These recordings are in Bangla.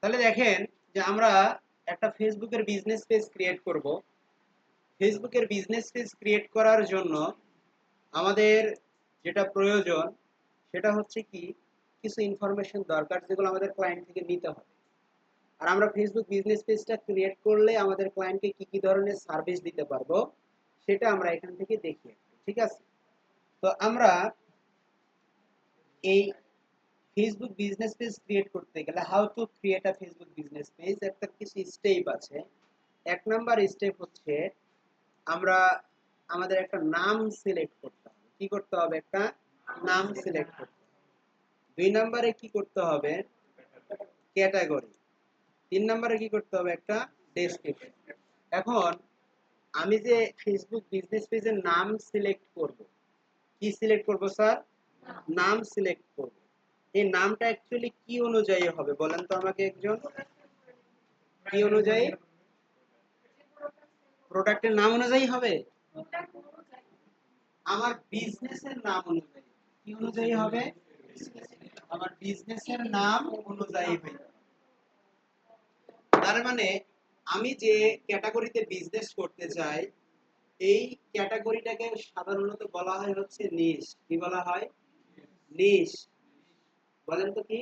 তাহলে দেখেন যে আমরা একটা ফেসবুকের বিজনেস পেজ ক্রিয়েট করব। ফেসবুকের বিজনেস পেজ ক্রিয়েট করার জন্য আমাদের যেটা প্রয়োজন সেটা হচ্ছে কি, কিছু ইনফরমেশন দরকার যেগুলো আমাদের ক্লায়েন্ট থেকে নিতে হবে। আর আমরা ফেসবুক বিজনেস পেজটা ক্রিয়েট করলে আমাদের ক্লায়েন্টকে কি কি ধরনের সার্ভিস দিতে পারবো সেটা আমরা এখান থেকে দেখি। ঠিক আছে, তো আমরা এই ফেসবুক বিজনেস পেজ ক্রিয়েট করতে গেলে how to create a Facebook business page একটা কিছু স্টেপ আছে। এক নাম্বার স্টেপ হচ্ছে আমরা আমাদের একটা নাম সিলেক্ট করতে হবে। কি করতে হবে? একটা নাম সিলেক্ট করতে হবে। দুই নম্বরে কি করতে হবে? ক্যাটাগরি। তিন নম্বরে কি করতে হবে? একটা ডেসক্রিপশন। এখন আমি যে ফেসবুক বিজনেস পেজের নাম সিলেক্ট করব, কি সিলেক্ট করব স্যার? নাম সিলেক্ট করব। এই নামটা অ্যাকচুয়ালি কি অনুযায়ী হবে বলেন তো আমাকে একজন? কি অনুযায়ী? প্রোডাক্টের নাম অনুযায়ী হবে? আমার বিজনেসের নাম অনুযায়ী। কি অনুযায়ী হবে? আমার বিজনেসের নাম অনুযায়ী হবে। তার মানে আমি যে ক্যাটাগরিতে বিজনেস করতে চাই এই ক্যাটাগরিটাকে সাধারণত বলা হয় হচ্ছে নিশ। কি বলা হয়? নিশ। বলেন তো কি?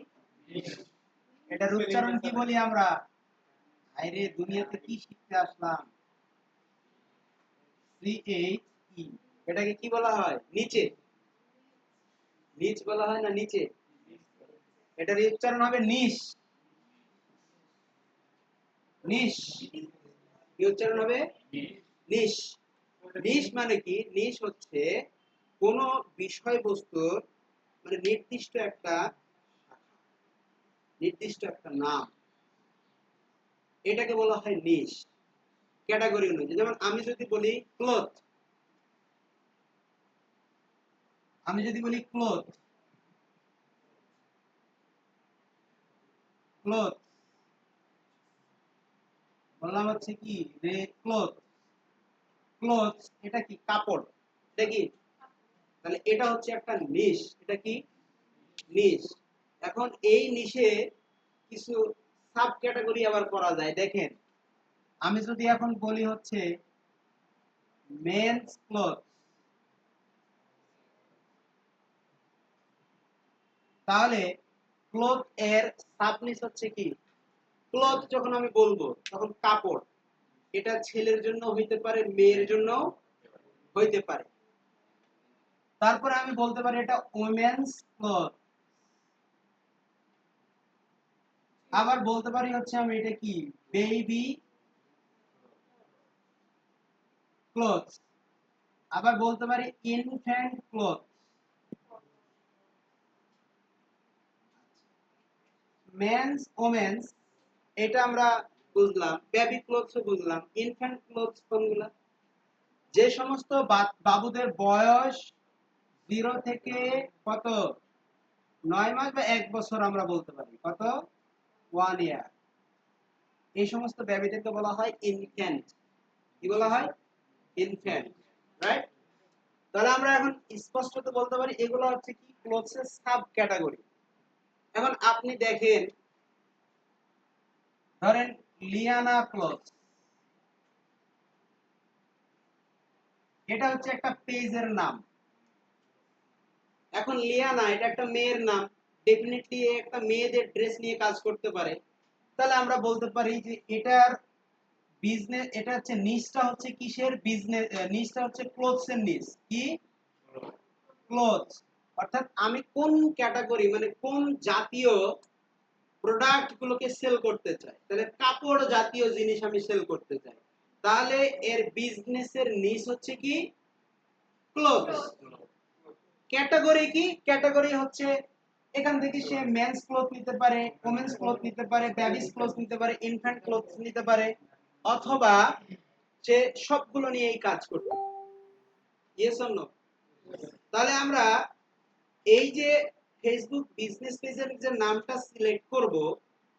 এটার উচ্চারণ কি বলি আমরা? আরে দুনিয়াতে কি শিখতে আসলাম? CHE। এটাকে কি বলা হয়? নিচে। নিচ বলা হয় না নিচে? এটার উচ্চারণ হবে নিশ। নিশ। কি উচ্চারণ হবে? নিশ। নিশ মানে কি? নিশ হচ্ছে কোন বিষয়বস্তুর মানে নির্দিষ্ট একটা নাম, এটাকে বলা হয় নিশ। ক্যাটাগরি অনুযায়ী, যেমন আমি যদি বলি ক্লথ, আমি যদি বলি ক্লথ, ক্লথ বললাম হচ্ছে কি রে ক্লথ। ক্লথ এটা কি? কাপড়। এটা কি? তাহলে এটা হচ্ছে একটা নিশ। এটা কি? নিশ। এখন এই নিশে কিছু সাব ক্যাটাগরি আবার করা যায়। দেখেন আমি যদি এখন বলি হচ্ছে মেন্স ক্লথ, তাহলে ক্লথ এর সাব নিশ হচ্ছে কি? ক্লথ যখন আমি বলবো তখন কাপড়, এটা ছেলের জন্য হইতে পারে, মেয়ের জন্য হইতে পারে। তারপরে আমি বলতে পারি এটা ওমেন্স ক্লথ। আবার বলতে পারি হচ্ছে আমি এটা কি? Baby cloth. আবার বলতে পারি ইনফ্যান্ট ক্লথ। মেন্স ওমেন্স এটা আমরা বুঝলাম, বেবি ক্লথসও বুঝলাম, ইনফ্যান্ট ক্লথস কোনগুলা? যে সমস্ত বাবুদের বয়স 0 থেকে কত 9 মাস বা 1 বছর আমরা বলতে পারি কত 1 ইয়ার, এই সমস্ত বেবিদেরকে বলা হয় ইনফ্যান্ট। কি বলা হয়? ইনফ্যান্ট। রাইট? তাহলে আমরা এখন স্পষ্টত বলতে পারি এগুলো হচ্ছে কি ক্লোথসের সাব ক্যাটাগরি। এখন আপনি দেখেন, ধরেন লিয়ানা ক্লথ, এটা হচ্ছে একটা পেজের নাম। এখন লিয়ানা এটা একটা মেয়ের নাম, ডেফিনেটলি একটা মেয়েদের ড্রেস নিয়ে কাজ করতে পারে। তাহলে আমরা বলতে পারি যে এটার বিজনেস, এটা হচ্ছে নিশটা হচ্ছে কিসের বিজনেস? নিশটা হচ্ছে ক্লোথস এর নিশ। কি? ক্লোথ। অর্থাৎ আমি কোন ক্যাটাগরি মানে কোন জাতীয় প্রোডাক্ট গুলোকে সেল করতে চাই, তাহলে কাপড় জাতীয় জিনিস আমি সেল করতে চাই, তাহলে এর বিজনেসের নিশ হচ্ছে কি? ক্লোথস। ক্যাটাগরি কি? ক্যাটাগরি হচ্ছে এখান থেকে সে মেন্স ক্লথ নিতে পারে, ওমেন্স ক্লথ নিতে পারে, বেবিস ক্লথ নিতে পারে, ইনফ্যান্ট ক্লথ নিতে পারে, অথবা সে সবগুলো নিয়েই কাজ করতে পারে। Yes or no? তাহলে আমরা এই যে ফেসবুক বিজনেস পেজের যে নামটা সিলেক্ট করব,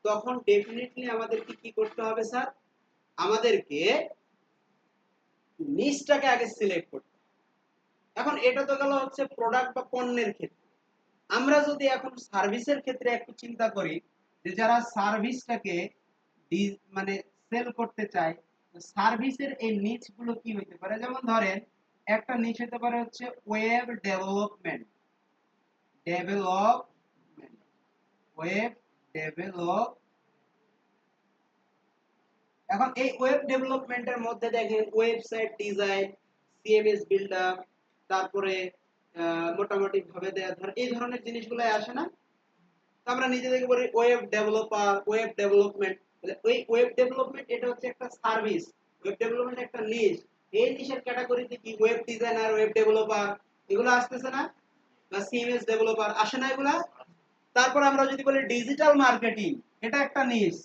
তখন ডেফিনেটলি আমাদেরকে কি করতে হবে স্যার? আমাদেরকে নিশটাকে আগে সিলেক্ট করতে হবে। এখন এটা তো গেল হচ্ছে প্রোডাক্ট বা পণ্যের ক্ষেত্রে। আমরা যদি এখন সার্ভিসের ক্ষেত্রে একটু চিন্তা করি, যে যারা সার্ভিসটাকে মানে সেল করতে চায়, সার্ভিসের এই নিচ গুলো কি হইতে পারে? যেমন ধরেন একটা নিচ হতে পারে হচ্ছে web development, development web develop. এখন এই ওয়েব ডেভেলপমেন্টের মধ্যে দেখেন website design, CMS build up, তারপরে মোটামুটি ভাবে এই ধরনের জিনিসগুলো আসে না? তো আমরা নিজে থেকে বলি ওয়েব ডেভেলপার, ওয়েব ডেভেলপমেন্ট। ওই ওয়েব ডেভেলপমেন্ট এটা হচ্ছে একটা সার্ভিস, ওয়েব ডেভেলপমেন্ট একটা নিশ। এই নিশের ক্যাটাগরিতে কি ওয়েব ডিজাইনার, ওয়েব ডেভেলপার এগুলো আসতেছে না? বা সিএমএস ডেভেলপার আসে না এগুলা? তারপর আমরা যদি বলি ডিজিটাল মার্কেটিং, এটা একটা নিশ,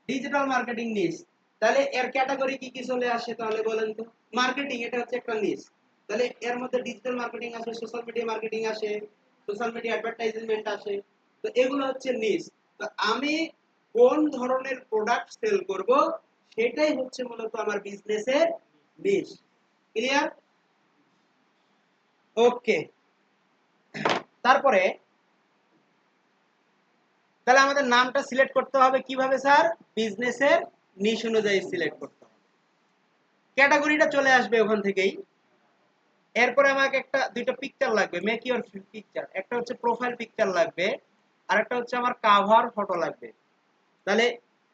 ডিজিটাল মার্কেটিং নিশ। তাহলে এর ক্যাটাগরি কি কি চলে আসে তাহলে বলেন তো? মার্কেটিং এটা হচ্ছে একটা নিশ, তাহলে এর মধ্যে ডিজিটাল মার্কেটিং আসে, সোশ্যাল মিডিয়া মার্কেটিং আসে, সোশ্যাল মিডিয়া অ্যাডভার্টাইজমেন্ট আসে। তো এগুলো হচ্ছে নিশ। তো আমি কোন ধরনের প্রোডাক্ট সেল করব সেটাই হচ্ছে মূলত আমার বিজনেসের নিশ। ক্লিয়ার? ওকে। তারপরে তাহলে আমাদের নামটা সিলেক্ট করতে হবে কিভাবে স্যার? বিজনেসের নিশ অনুযায়ী সিলেক্ট করতে হবে। ক্যাটাগরিটা চলে আসবে ওখান থেকেই। এরপরে আমাকে একটা দুইটা পিকচার লাগবে, মেক ইওর পিকচার। একটা হচ্ছে প্রোফাইল পিকচার লাগবে, আর একটা হচ্ছে আমার কাভার ফটো লাগবে। তাহলে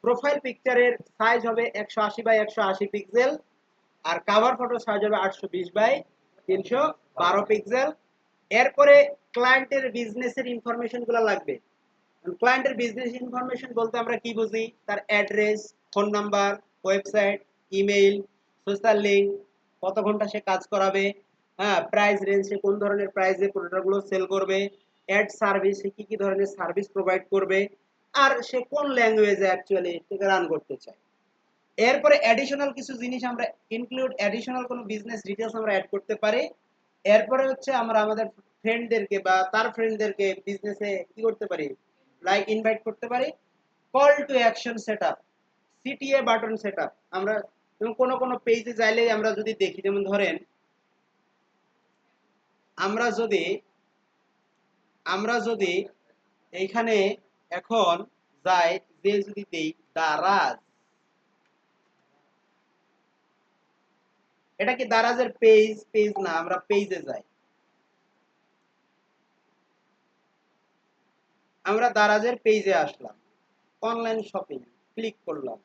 প্রোফাইল পিকচারের সাইজ হবে 180 বাই 180 পিক্সেল, আর কাভার ফটো সাইজ হবে 820 বাই 312 পিক্সেল। এরপরে ক্লায়েন্টের বিজনেসের ইনফরমেশন গুলো লাগবে। ক্লায়েন্টের বিজনেস ইনফরমেশন বলতে আমরা কি বুঝি? তার address, phone number, website, email, social link, কত ঘন্টা সে কাজ করাবে, হ্যাঁ, প্রাইস রেঞ্জ, সে কোন ধরনের প্রাইসে প্রোডাক্টগুলো সেল করবে, অ্যাড সার্ভিস, সে কি কি ধরনের সার্ভিস প্রোভাইড করবে, আর সে কোন ল্যাঙ্গুয়েজে অ্যাকচুয়ালি রান করতে চায়। এরপরে অ্যাডিশনাল কিছু জিনিস আমরা ইনক্লুড, অ্যাডিশনাল কোনো বিজনেস ডিটেইলস আমরা অ্যাড করতে পারি। এরপরে হচ্ছে আমরা আমাদের ফ্রেন্ডদেরকে বা তার ফ্রেন্ডদেরকে বিজনেসে কি করতে পারি? লাইক ইনভাইট করতে পারি। Call to action setup, CTA button setup. আমরা যেমন কোন পেজে যাইলে আমরা যদি দেখি, যেমন ধরেন আমরা যদি আমরা যদি এইখানে এখন যাই, যে যদি দেই দারাজ, এটা কি দারাজের পেজ? পেজ না, আমরা পেজে যাই। আমরা দারাজের পেজে আসলাম, অনলাইন শপিং ক্লিক করলাম।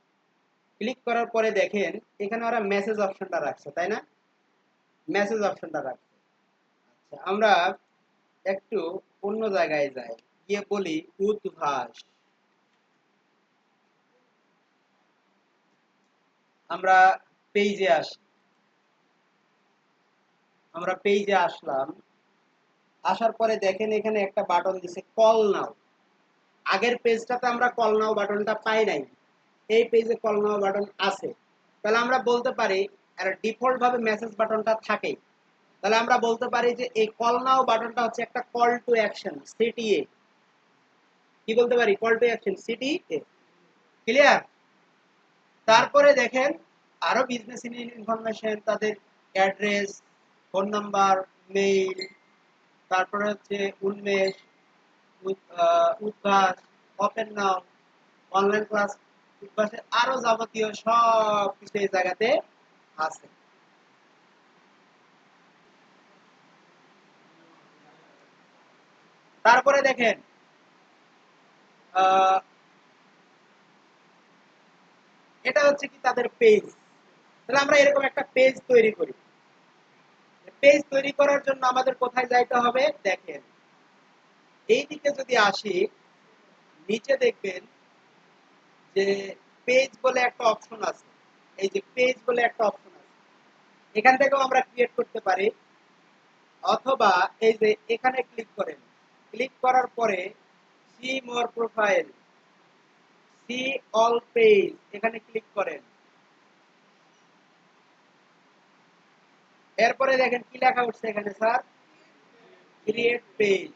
ক্লিক করার পরে দেখেন এখানে ওরা মেসেজ অপশনটা রাখছে, তাই না? মেসেজ অপশনটা রাখছে। আচ্ছা, আমরা একটু অন্য জায়গায় যাই, গিয়ে বলি উদ্ভাস। আমরা পেজে আসি, আমরা পেজে আসলাম। আসার পরে দেখেন এখানে একটা বাটন দিছে কল নাও। আগের পেজটাতে আমরা কল নাও বাটনটা পাই নাই, এই পেজে কল নাও বাটন আছে। তাহলে আমরা বলতে পারি, আর ডিফল্ট ভাবে মেসেজ বাটনটা থাকে, তাহলে আমরা বলতে পারি যে এই কল নাও বাটনটা হচ্ছে একটা কল টু অ্যাকশন, সিটিএ। কি বলতে পারি? Call to action, CTA. Clear? তারপরে দেখেন আরো বিজনেস ইনফরমেশন, তাদের অ্যাড্রেস, ফোন নাম্বার, মেইল, তারপরে হচ্ছে Unmesh, Udvash, open now, online class, উদ্ভাসে আরো যাবতীয় সব কিছু এই জায়গাতে আছে। তারপরে দেখেন আহ, এটা হচ্ছে কি তাদের পেজ। তাহলে আমরা এরকম একটা পেজ তৈরি করি। পেজ তৈরি করার জন্য আমাদের কোথায় যাইতে হবে? দেখেন এই দিকে যদি আসি, নিচে দেখবেন যে পেজ বলে একটা অপশন আছে। এই যে পেজ বলে একটা অপশন আছে, এখান থেকেও আমরা ক্রিয়েট করতে পারি। অথবা এই যে এখানে ক্লিক করেন, ক্লিক করার পরে see more profile, see all page, এখানে ক্লিক করেন। এরপরে দেখেন কি লেখা উঠছে এখানে স্যার? Create page.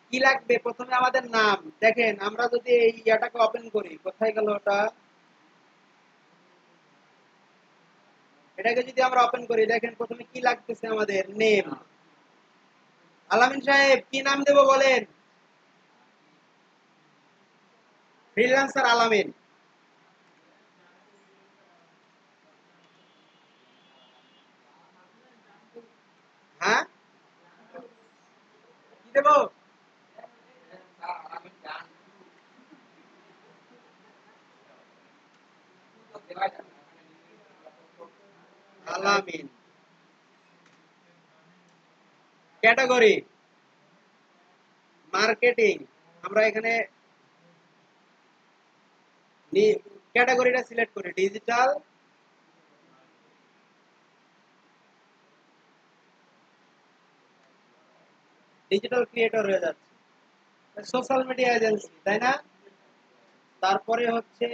কি লাগবে? প্রথমে আমাদের নাম। দেখেন আমরা যদি এই ইয়াটাকে ওপেন করি, কোথায় গেল ওটা? এটাকে যদি আমরা ওপেন করি, দেখেন প্রথমে কি লাগতেছে আমাদের? নেম। আলামিন সাহেব কি নাম দেব বলেন? ফ্রিল্যান্সার আলামিন। হ্যাঁ, কি দেব? আলামিন। Category marketing. আমরা এখানে ক্যাটাগরিটা সিলেক্ট করি ডিজিটাল ডিজিটাল ক্রিয়েটর হয়ে যাচ্ছে। সোশ্যাল মিডিয়া এজেন্সি, তাই না? তারপরে হচ্ছে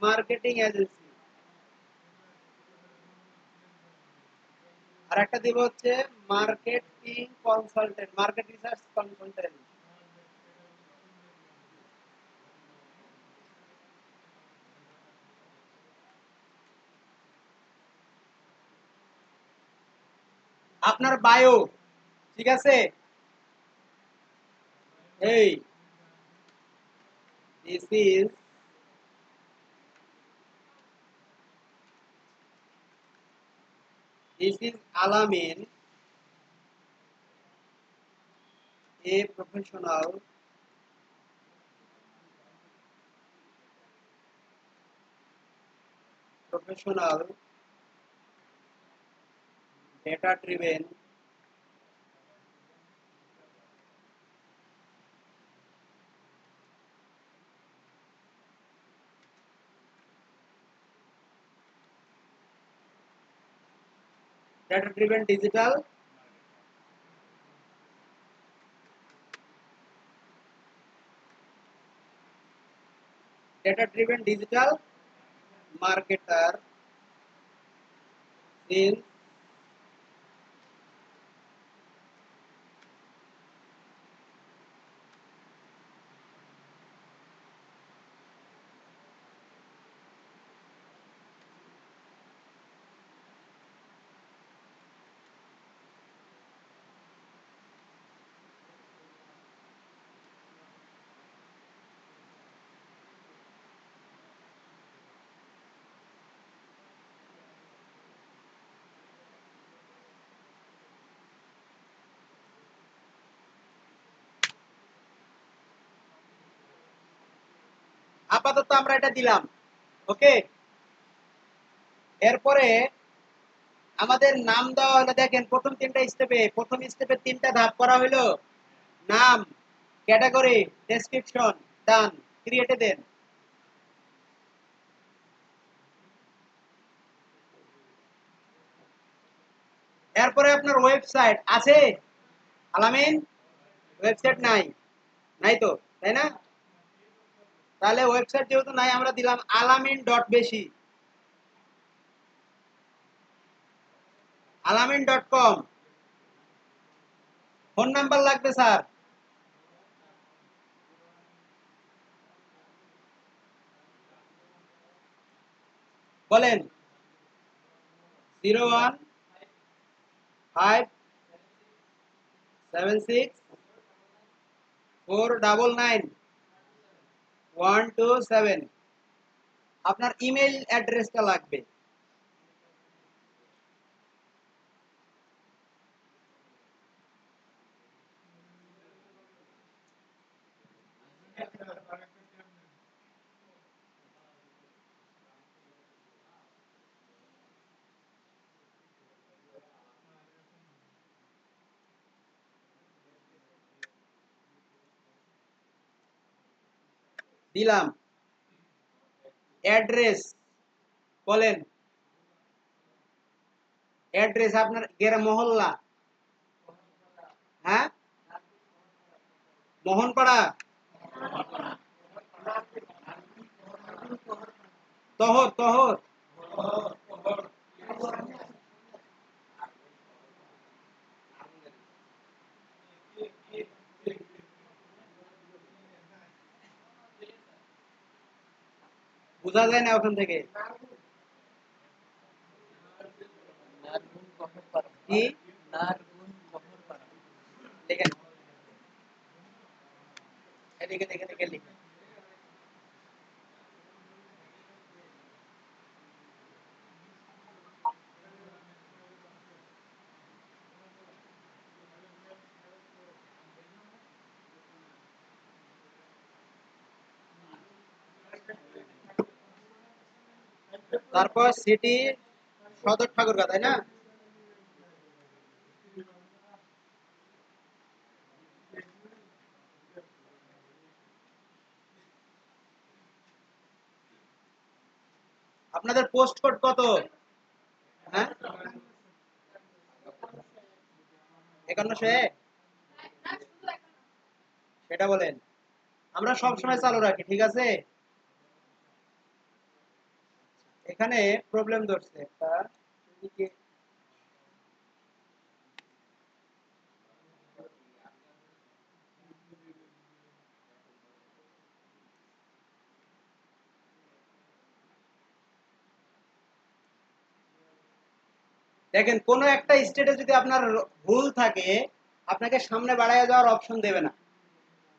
মার্কেটিং এজেন্সি। আর একটা দিব হচ্ছে marketing consultant, market research consultant. আপনার বায়ো, ঠিক আছে? এই দিস ইজ আলামিন, a professional data driven digital digital marketer in আপাতত আমরা এটা দিলাম। ওকে, এরপরে আমাদের নাম দেওয়া হলো। দেখেন প্রথম তিনটা স্টেপে, প্রথম স্টেপে তিনটা ধাপ করা হলো। নাম, ক্যাটাগরি, ডেসক্রিপশন, ডান, ক্রিয়েটে দেন। এরপরে আপনার ওয়েবসাইট আছে আলামিন? ওয়েবসাইট নাই, নাই তো, তাই না? তাহলে ওয়েবসাইট যেহেতু নাই, আমরা দিলাম আলামিন ডট বেশি, আলামিন ডট কম। ফোন নাম্বার লাগবে স্যার? বলেন। 01576499127। আপনার ইমেইল অ্যাড্রেসটা লাগবে। দিলাম। অ্যাড্রেস বলেন। অ্যাড্রেস আপনার গ্রাম, মহল্লা। হ্যাঁ, মোহনপাড়া, তহর তহর। বোঝা যায় না ওখান থেকে কি। লিখে লিখে লিখে লিখে। তারপর সিটি সদর ঠাকুরগাঁ, তাই না? আপনাদের পোস্ট কোড কত? হ্যাঁ, 5100 সেটা বলেন। আমরা সব সময় চালু রাখি, ঠিক আছে। এখানে প্রবলেম ধরছে একটা। দেখেন, কোন একটা স্টেটে যদি আপনার ভুল থাকে, আপনাকে সামনে বাড়ায় যাওয়ার অপশন দেবে না।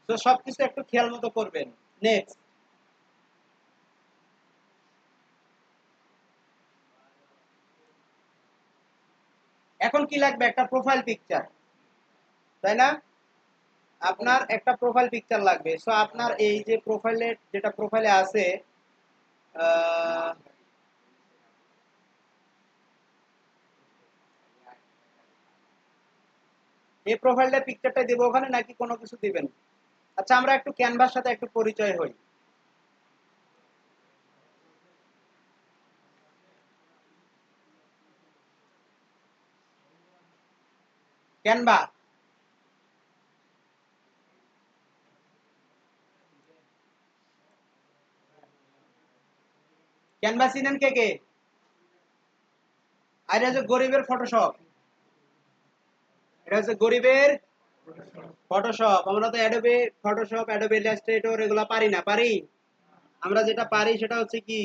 তো সবকিছু একটু খেয়াল মতো করবেন। নেক্সট। এখন কি লাগবে? একটা প্রোফাইল পিকচার, তাই না? আপনার একটা প্রোফাইল পিকচার লাগবে। সো আপনার এই যে প্রোফাইলে, যেটা প্রোফাইলে আছে, আহ, এই প্রোফাইলটা পিকচারটা দেবো ওখানে, নাকি কোনো কিছু দিবেন? আচ্ছা, আমরা একটু ক্যানভার সাথে একটু পরিচয় হই। ক্যানভা, ক্যানভা চিনেন কে কে? আর এটা হচ্ছে গরিবের ফটোশপ। এটা হচ্ছে গরিবের ফটোশপ। আমরা তো অ্যাডোবে ফটোশপ, অ্যাডোবে ইলাস্ট্রেটর এগুলো পারি না, পারি? আমরা যেটা পারি সেটা হচ্ছে কি,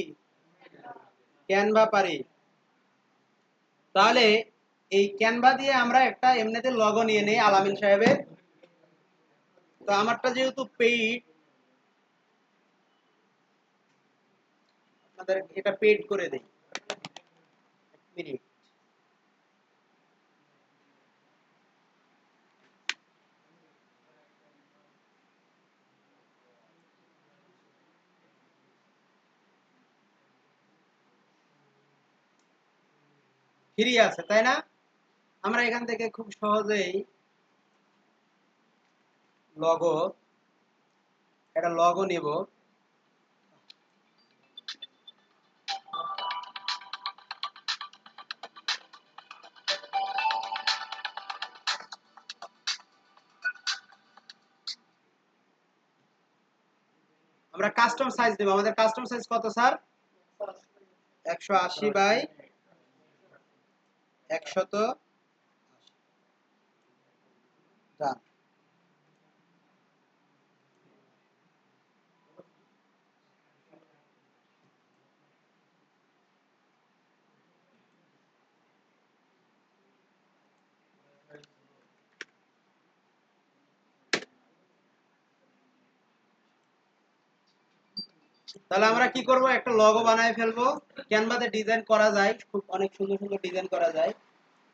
ক্যানভা পারি। তাহলে এই ক্যানভা দিয়ে আমরা একটা এমনিতে লগো নিয়ে নেই আলামিন সাহেবের। তো আমারটা যেহেতু পেইড, আপনাদের এটা পেইড করে দেই। এক মিনিট। ফ্রি আছে, তাই না? আমরা এখান থেকে খুব সহজেই লগো, একটা লগো নিব। আমরা কাস্টম সাইজ দেব। আমাদের কাস্টম সাইজ কত স্যার? 180 বাই 100। ডান। তাহলে আমরা কি করব? একটা লগো বানায় ফেলবো। ক্যানভাতে ডিজাইন করা যায়, খুব অনেক সুন্দর সুন্দর ডিজাইন করা যায়।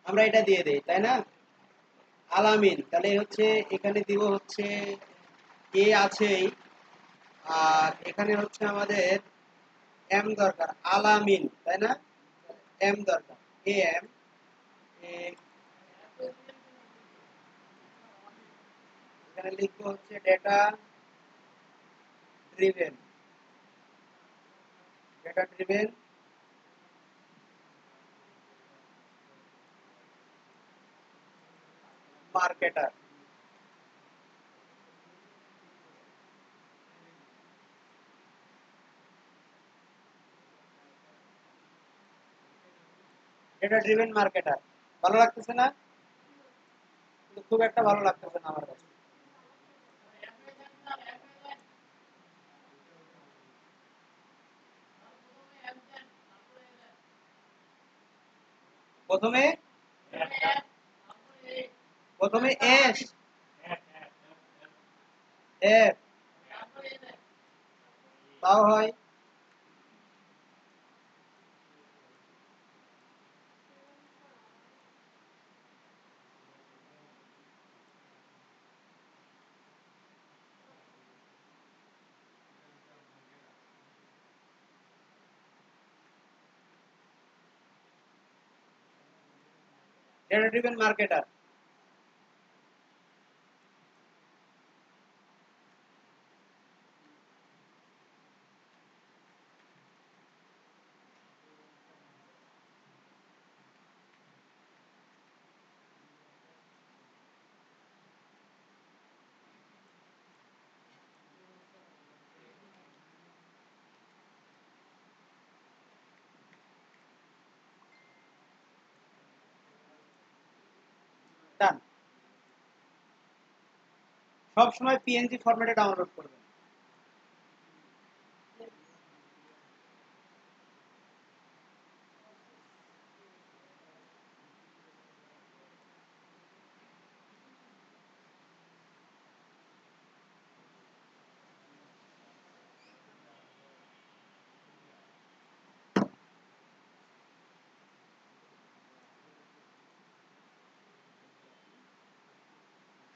আমরা এটা দিয়ে দেই, তাই না? আলামিন, তাহলে হচ্ছে এখানে দিব হচ্ছে এ আছেই, আর এখানে হচ্ছে আমাদের এম দরকার, আলামিন, তাই না? এম দরকার, এ এম। এখানে লিখবো হচ্ছে data driven, data driven marketer. Data driven marketer. ভালো লাগতেছে না? কিন্তু খুব একটা ভালো লাগতেছে না আমার কাছে। প্রথমে, প্রথমে এস, এফ, তাও হয়। Data driven marketer. ডান। সব সময় পিএনজি ফরম্যাটে ডাউনলোড করবেন।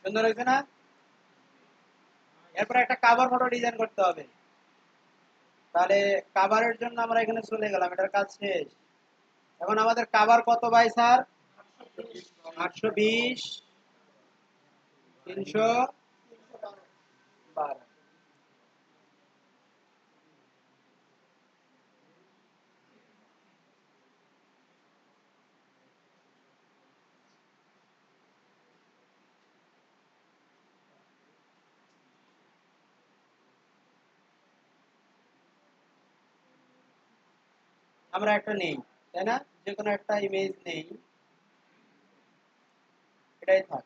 সুন্দর হয়েছে না? এরপর একটা কাভার ফটো ডিজাইন করতে হবে। তাহলে কাভারের জন্য আমরা এখানে চলে গেলাম, এটার কাজ শেষ। এখন আমাদের কাভার কত বাই স্যার? 820 312। আমরা একটা নেই, তাই না? যে কোনো একটা ইমেজ নেই, এটাই থাক।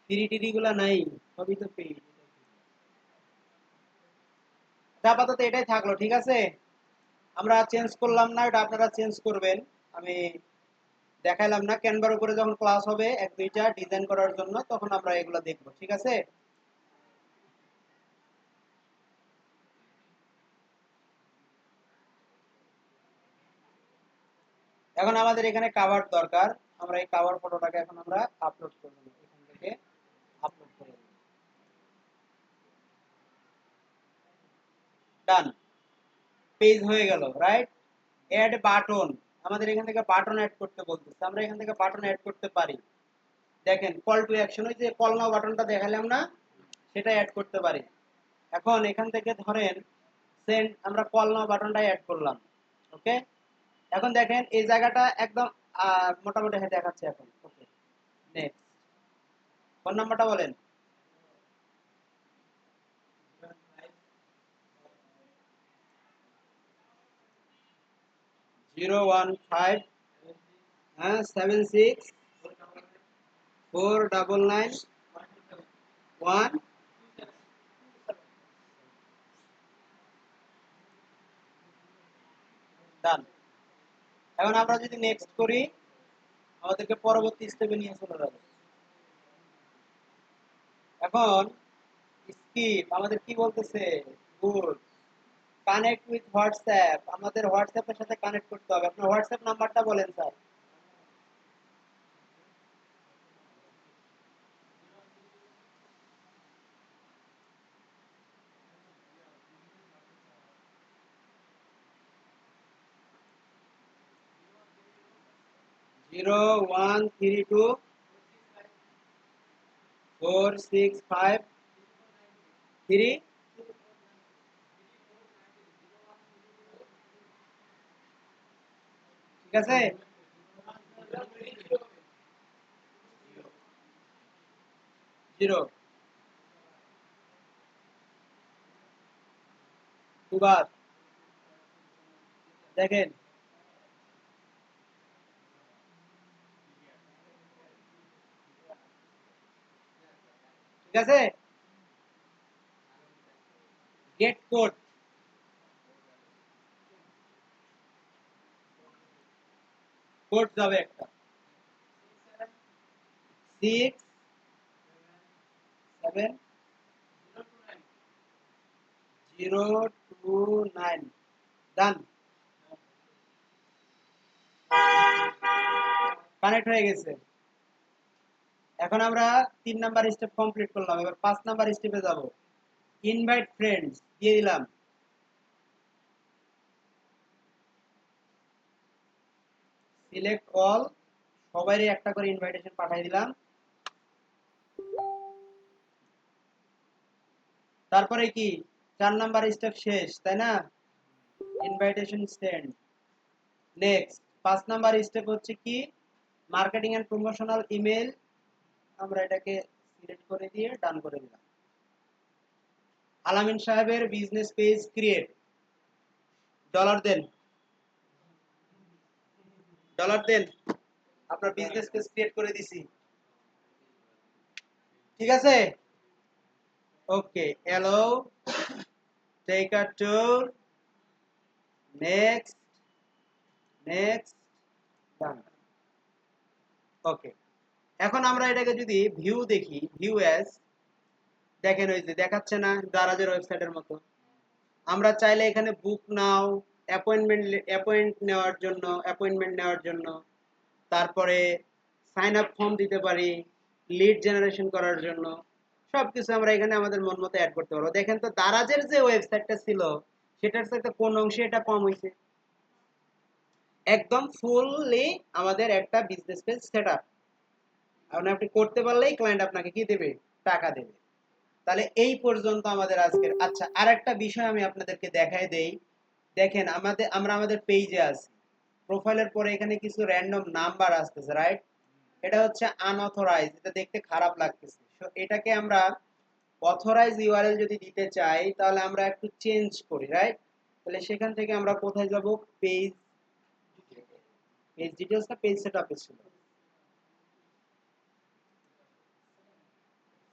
থ্রি টিডি গুলা নাই, সবই তো পেইড। আপাতত এটাই থাকলো, ঠিক আছে। আমরা চেঞ্জ করলাম না, এটা আপনারা চেঞ্জ করবেন। আমি দেখাইলাম না, ক্যানভার উপরে যখন ক্লাস হবে এক দুইটা ডিজাইন করার জন্য, তখন আমরা এগুলো দেখবো, ঠিক আছে। এখন আমাদের এখানে কাভার দরকার। আমরা এই কাভার ফটোটাকে এখন আমরা আপলোড করব, এখান থেকে আপলোড করে দেব। ডান। পেজ হয়ে গেল, রাইট। অ্যাড বাটন, আমাদের এখান থেকে বাটন অ্যাড করতে বলতেছে, আমরা এখান থেকে বাটন অ্যাড করতে পারি। দেখেন কল টু অ্যাকশন, ওই যে কল নাও বাটনটা দেখালাম না, সেটা অ্যাড করতে পারি। এখন এখান থেকে ধরেন সেন্ড, আমরা কল নাও বাটনটা অ্যাড করলাম। ওকে। এখন দেখেন এই জায়গাটা একদম মোটামুটি হ্যাঁ দেখাচ্ছে এখন। ওকে, নেক্সট। ফোন নাম্বারটা বলেন। 015, হ্যাঁ 76 499 1। ডান। এখন আমরা যদি নেক্সট করি, আমাদেরকে পরবর্তী স্টেপে নিয়ে চলে যাবে। এখন স্কিপ আমাদের কি বলতেছে? গুড। কানেক্ট উইথ হোয়াটসঅ্যাপ, আমাদের হোয়াটসঅ্যাপের সাথে কানেক্ট করতে হবে। আপনার হোয়াটসঅ্যাপ নাম্বারটা বলেন স্যার। 0132 465 3। ঠিক আছে। 0 সুবাদ। দেখেন ঠিক আছে। গেট কোড, কোড যাবে একটা 6 7 029 ডান কানেক্ট হয়ে গেছে। এখন আমরা 3 নাম্বার স্টেপ কমপ্লিট করলাম, এবার 5 নাম্বার স্টেপে যাব। ইনভাইট ফ্রেন্ডস দিয়ে দিলাম, সিলেক্ট অল, সবাইরই একটা করে ইনভাইটেশন পাঠিয়ে দিলাম। তারপরে কি 4 নাম্বার স্টেপ শেষ, তাই না? Invitation send. Next 5 number step হচ্ছে কি মার্কেটিং এন্ড প্রমোশনাল ইমেল, আমরা এটাকে সিলেক্ট করে দিয়ে ডান করে দিলাম। আলামিন সাহেবের বিজনেস পেজ ক্রিয়েট, ডলার দেন, ডলার দেন, আপনার বিজনেস পেজ ক্রিয়েট করে দিছি, ঠিক আছে? Okay, hello, take a tour, next, next, done. Okay, এখন আমরা এটাকে যদি ভিউ দেখি, ভিউ অ্যাজ, দেখেন ওই যে দেখাচ্ছে না দারাজের ওয়েবসাইটের মতো। আমরা চাইলে এখানে বুক নাও, অ্যাপয়েন্টমেন্ট নেওয়ার জন্য, তারপরে সাইন আপ ফর্ম দিতে পারি, লিড জেনারেশন করার জন্য, সবকিছু আমরা এখানে আমাদের মন মতো অ্যাড করতে পারবো। দেখেন তো দারাজের যে ওয়েবসাইটটা ছিল সেটার সাথে কোন অংশে এটা কম হয়েছে? একদম ফুললি আমাদের একটা বিজনেস পেজ সেটআপ আপনি করতে পারলেই ক্লায়েন্ট আপনাকে কি দেবে? টাকা দেবে। তাহলে এই পর্যন্ত আমাদের আজকের। আচ্ছা, আরেকটা বিষয় আমি আপনাদেরকে দেখাই দেই। দেখেন আমরা আমাদের পেজে আছি, প্রোফাইলের পরে এখানে কিছু র্যান্ডম নাম্বার আসতেছে, রাইট? এটা হচ্ছে আনঅথরাইজ, এটা দেখতে খারাপ লাগতেছে। সো এটাকে আমরা অথরাইজ ইউআরএল যদি দিতে চাই তাহলে আমরা একটু চেঞ্জ করি, রাইট? তাহলে সেখান থেকে আমরা কোথায় যাব? পেজ, পেজ ডিটেইলস না পেজ সেটআপে ছিল,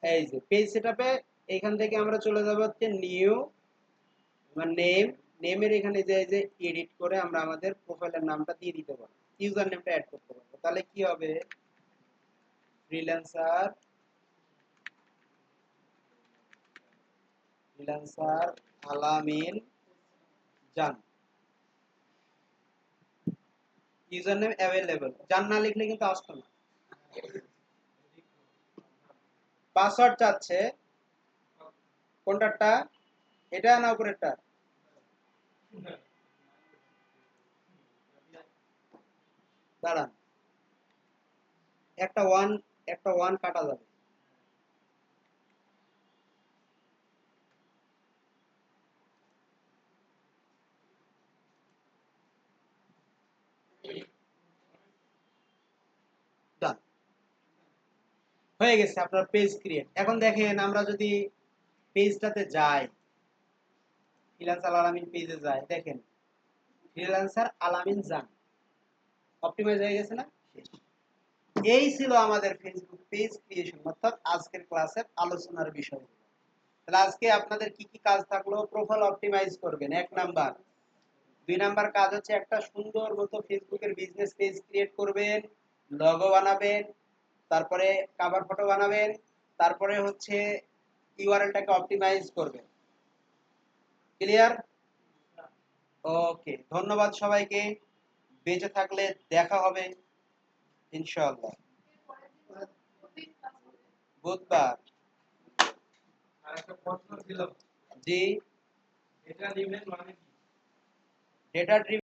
এই যে পেজ সেটআপে। এখান থেকে আমরা চলে যাব হচ্ছে নিউ, নেম, নেমের এখানে যে এই যে এডিট করে আমরা আমাদের প্রোফাইলের নামটা দিয়ে দিতে পারবো, ইউজার নেমটা অ্যাড করতে পারবো। তাহলে কি হবে? ফ্রিল্যান্সার, ফ্রিল্যান্সার আলামিন জান, ইউজার নেম অ্যাভেলেবল, জান না লিখলে কিন্তু আসতো না। পাসওয়ার্ড চাচ্ছে কোনটারটা? এটা না উপরেরটা? দাঁড়ান, একটা ওয়ান, একটা ওয়ান কাটা যাবে। ডান, হয়ে গেছে আপনার পেজ ক্রিয়েট। এখন দেখেন আমরা যদি পেজটাতে যাই, ফ্রিল্যান্সার আলামিন পেজে যাই, দেখেন ফ্রিল্যান্সার আলামিন জান অপটিমাইজ হয়ে গেছে না? শেষ। এই ছিল আমাদের ফেসবুক পেজ ক্রিয়েশন, অর্থাৎ আজকের ক্লাসের আলোচনার বিষয়। তাহলে আজকে আপনাদের কি কি কাজ থাকলো? প্রোফাইল অপটিমাইজ করবেন 1 নাম্বার। 2 নাম্বার কাজ হচ্ছে একটা সুন্দর মতো ফেসবুকের বিজনেস পেজ ক্রিয়েট করবেন, লগো বানাবেন, তারপরে কভার ফটো বানাবেন, তারপরে হচ্ছে ইউআরএলটাকে অপটিমাইজ করবেন। ক্লিয়ার? ওকে, ধন্যবাদ সবাইকে। বেঁচে থাকলে দেখা হবে ইনশাআল্লাহ বুধবার। আরেকটা প্রশ্ন ছিল, জি, এটা নিবেন মানে কি? ডেটা